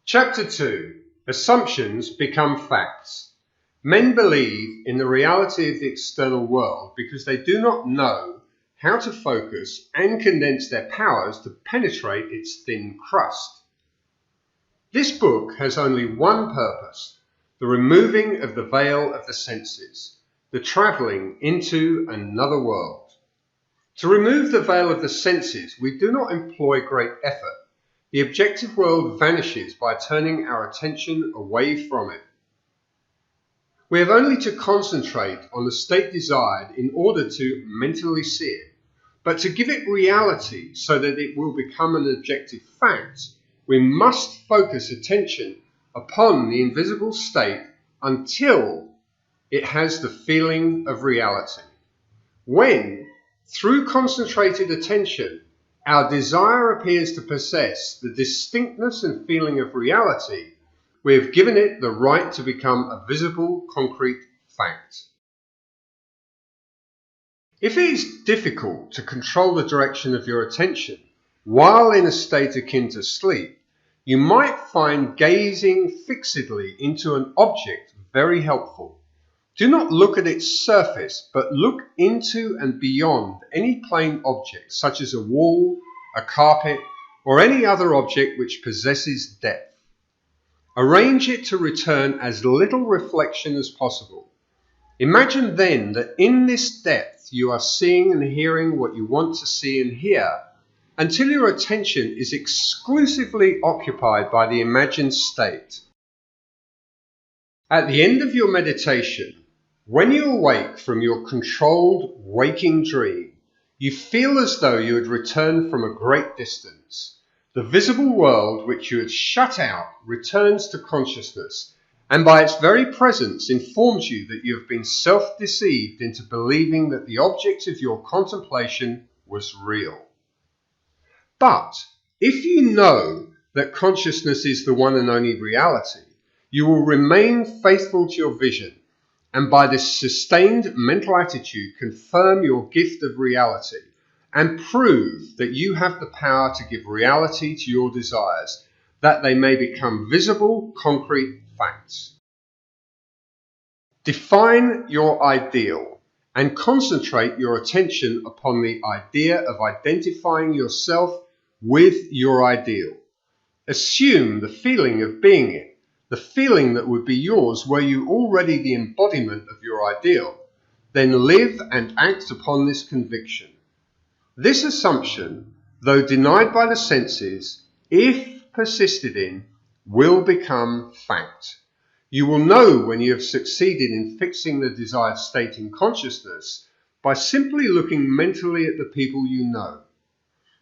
Chapter 2. Assumptions become facts. Men believe in the reality of the external world because they do not know how to focus and condense their powers to penetrate its thin crust. This book has only one purpose: the removing of the veil of the senses, the travelling into another world. To remove the veil of the senses, we do not employ great effort. The objective world vanishes by turning our attention away from it. We have only to concentrate on the state desired in order to mentally see it, but to give it reality so that it will become an objective fact, we must focus attention upon the invisible state until it has the feeling of reality. When, through concentrated attention, our desire appears to possess the distinctness and feeling of reality, we have given it the right to become a visible, concrete fact. If it is difficult to control the direction of your attention while in a state akin to sleep, you might find gazing fixedly into an object very helpful. Do not look at its surface, but look into and beyond any plane object, such as a wall, a carpet, or any other object which possesses depth. Arrange it to return as little reflection as possible. Imagine then that in this depth you are seeing and hearing what you want to see and hear, until your attention is exclusively occupied by the imagined state. At the end of your meditation, when you awake from your controlled waking dream, you feel as though you had returned from a great distance. The visible world which you had shut out returns to consciousness, and by its very presence informs you that you have been self-deceived into believing that the object of your contemplation was real. But if you know that consciousness is the one and only reality, you will remain faithful to your vision, and by this sustained mental attitude confirm your gift of reality and prove that you have the power to give reality to your desires, that they may become visible, concrete facts. Define your ideal and concentrate your attention upon the idea of identifying yourself with your ideal. Assume the feeling of being it, the feeling that would be yours were you already the embodiment of your ideal. Then live and act upon this conviction. This assumption, though denied by the senses, if persisted in, will become fact. You will know when you have succeeded in fixing the desired state in consciousness by simply looking mentally at the people you know.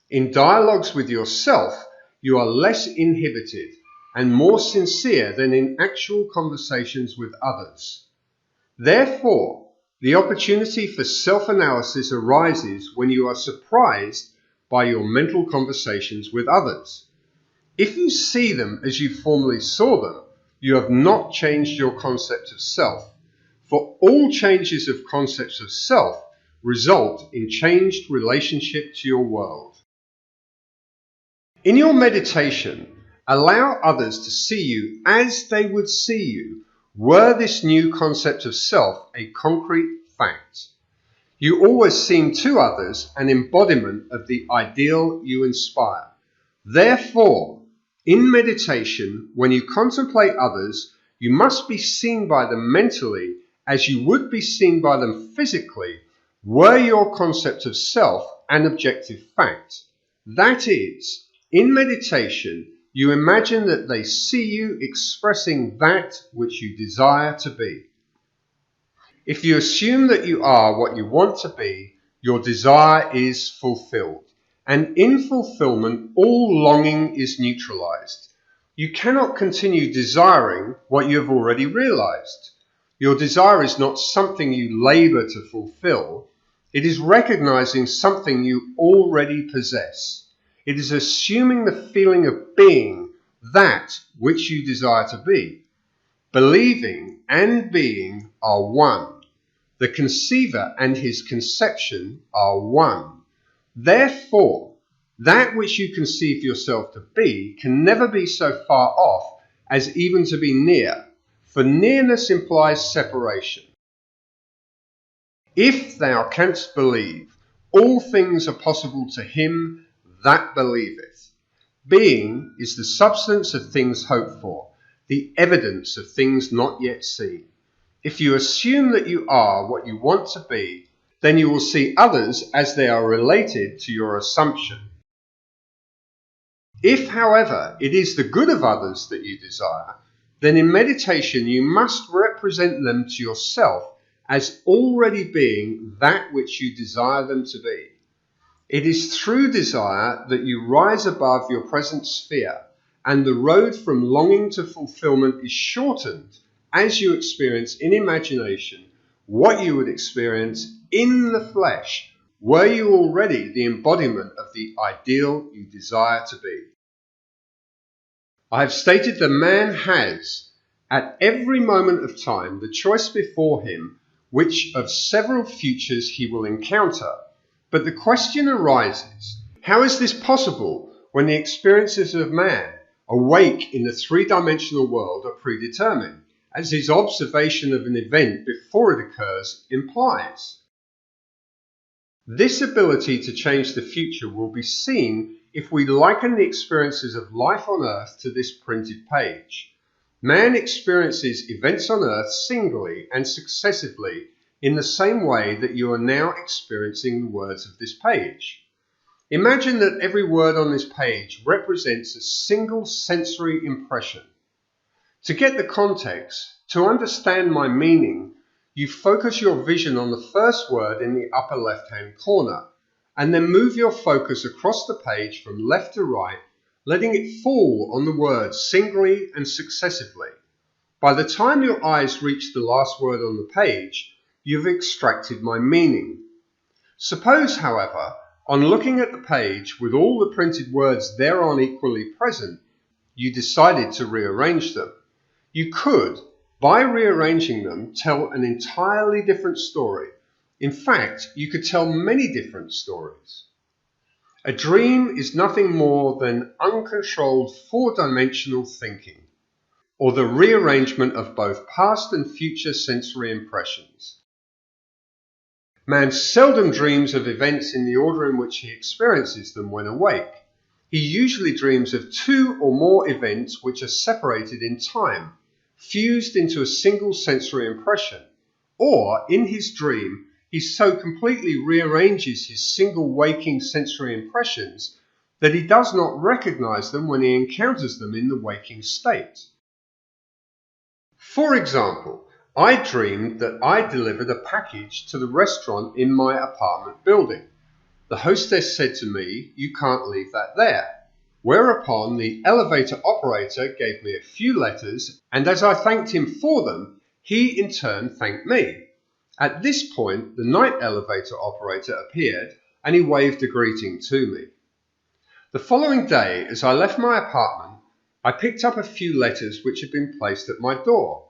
In dialogues with yourself, you are less inhibited and more sincere than in actual conversations with others. Therefore, the opportunity for self-analysis arises when you are surprised by your mental conversations with others. If you see them as you formerly saw them, you have not changed your concept of self, for all changes of concepts of self result in changed relationship to your world. In your meditation, allow others to see you as they would see you were this new concept of self a concrete fact. You always seem to others an embodiment of the ideal you inspire. Therefore, in meditation, when you contemplate others, you must be seen by them mentally as you would be seen by them physically were your concept of self an objective fact. That is, in meditation, you imagine that they see you expressing that which you desire to be. If you assume that you are what you want to be, your desire is fulfilled, and in fulfillment all longing is neutralized. You cannot continue desiring what you have already realized. Your desire is not something you labor to fulfill. It is recognizing something you already possess. It is assuming the feeling of being that which you desire to be. Believing and being are one. The conceiver and his conception are one. Therefore, That which you conceive yourself to be can never be so far off as even to be near, for nearness implies separation. If thou canst believe, all things are possible to him that believeth. Being is the substance of things hoped for, the evidence of things not yet seen. If you assume that you are what you want to be, then you will see others as they are related to your assumption. If, however, it is the good of others that you desire, then in meditation you must represent them to yourself as already being that which you desire them to be. It is through desire that you rise above your present sphere, and the road from longing to fulfillment is shortened as you experience in imagination what you would experience in the flesh, were you already the embodiment of the ideal you desire to be. I have stated that man has, at every moment of time, the choice before him which of several futures he will encounter. But the question arises, how is this possible when the experiences of man, awake in the three-dimensional world, are predetermined, as his observation of an event before it occurs implies? This ability to change the future will be seen if we liken the experiences of life on earth to this printed page. Man experiences events on earth singly and successively in the same way that you are now experiencing the words of this page. Imagine that every word on this page represents a single sensory impression. To get the context, to understand my meaning, you focus your vision on the first word in the upper left-hand corner, and then move your focus across the page from left to right, letting it fall on the words singly and successively. By the time your eyes reach the last word on the page, you've extracted my meaning. Suppose, however, on looking at the page with all the printed words thereon equally present, you decided to rearrange them. You could, by rearranging them, tell an entirely different story. In fact, you could tell many different stories. A dream is nothing more than uncontrolled four-dimensional thinking, or the rearrangement of both past and future sensory impressions. Man seldom dreams of events in the order in which he experiences them when awake. He usually dreams of two or more events which are separated in time, fused into a single sensory impression, or in his dream, he so completely rearranges his single waking sensory impressions that he does not recognize them when he encounters them in the waking state. For example, I dreamed that I delivered a package to the restaurant in my apartment building. The hostess said to me, "You can't leave that there." Whereupon the elevator operator gave me a few letters, and as I thanked him for them, he in turn thanked me. At this point, the night elevator operator appeared, and he waved a greeting to me. The following day, as I left my apartment, I picked up a few letters which had been placed at my door.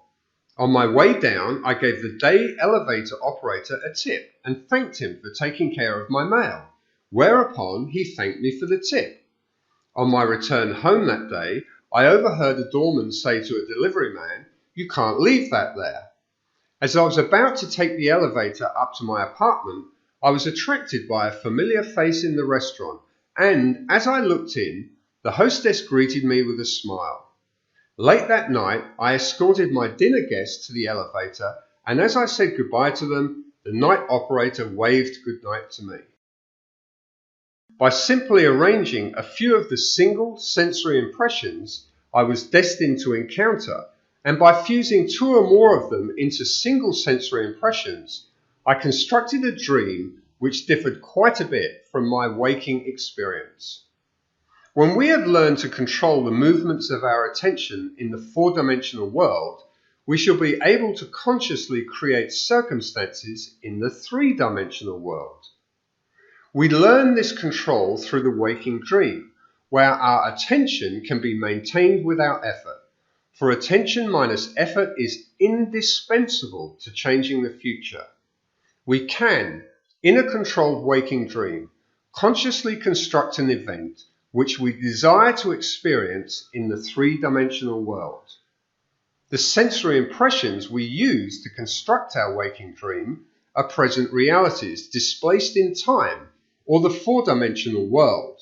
On my way down, I gave the day elevator operator a tip and thanked him for taking care of my mail, whereupon he thanked me for the tip. On my return home that day, I overheard a doorman say to a delivery man, "You can't leave that there." As I was about to take the elevator up to my apartment, I was attracted by a familiar face in the restaurant, and as I looked in, the hostess greeted me with a smile. Late that night, I escorted my dinner guests to the elevator, and as I said goodbye to them, the night operator waved goodnight to me. By simply arranging a few of the single sensory impressions I was destined to encounter, and by fusing two or more of them into single sensory impressions, I constructed a dream which differed quite a bit from my waking experience. When we have learned to control the movements of our attention in the four-dimensional world, we shall be able to consciously create circumstances in the three-dimensional world. We learn this control through the waking dream, where our attention can be maintained without effort. For attention minus effort is indispensable to changing the future. We can, in a controlled waking dream, consciously construct an event which we desire to experience in the three-dimensional world. The sensory impressions we use to construct our waking dream are present realities displaced in time or the four-dimensional world.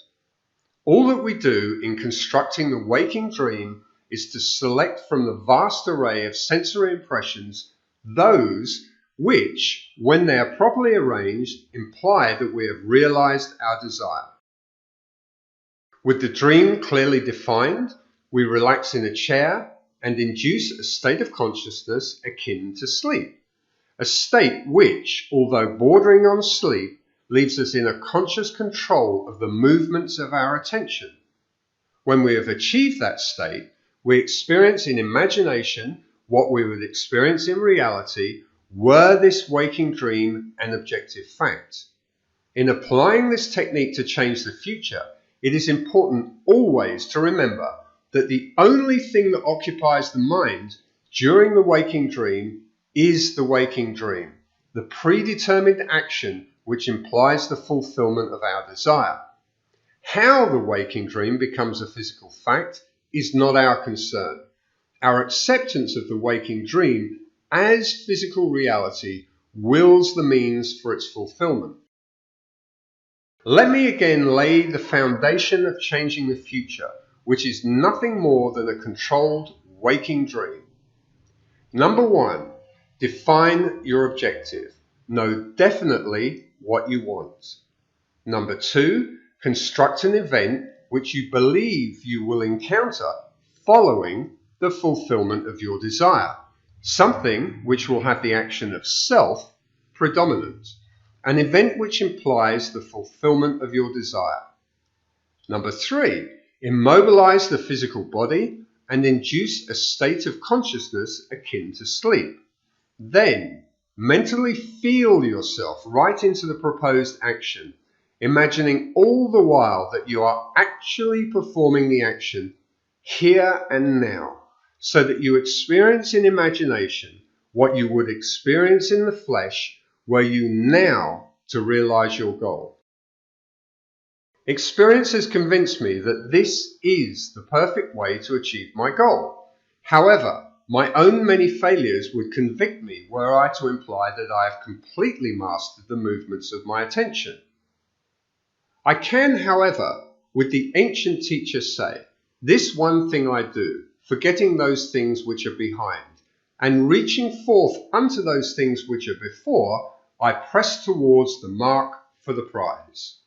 All that we do in constructing the waking dream is to select from the vast array of sensory impressions those which, when they are properly arranged, imply that we have realized our desire. With the dream clearly defined, we relax in a chair and induce a state of consciousness akin to sleep, a state which, although bordering on sleep, leaves us in a conscious control of the movements of our attention. When we have achieved that state, we experience in imagination what we would experience in reality were this waking dream an objective fact. In applying this technique to change the future, it is important always to remember that the only thing that occupies the mind during the waking dream is the waking dream, the predetermined action which implies the fulfillment of our desire. How the waking dream becomes a physical fact is not our concern. Our acceptance of the waking dream as physical reality wills the means for its fulfillment. Let me again lay the foundation of changing the future, which is nothing more than a controlled waking dream. Number 1, define your objective. Know definitely what you want. Number 2, construct an event which you believe you will encounter following the fulfillment of your desire. Something which will have the action of self predominant. An event which implies the fulfillment of your desire. Number 3, immobilize the physical body and induce a state of consciousness akin to sleep. Then, mentally feel yourself right into the proposed action, imagining all the while that you are actually performing the action here and now, so that you experience in imagination what you would experience in the flesh were you now to realize your goal. Experience has convinced me that this is the perfect way to achieve my goal. However, my own many failures would convict me were I to imply that I have completely mastered the movements of my attention. I can, however, with the ancient teachers say, this one thing I do, forgetting those things which are behind, and reaching forth unto those things which are before, I press towards the mark for the prize.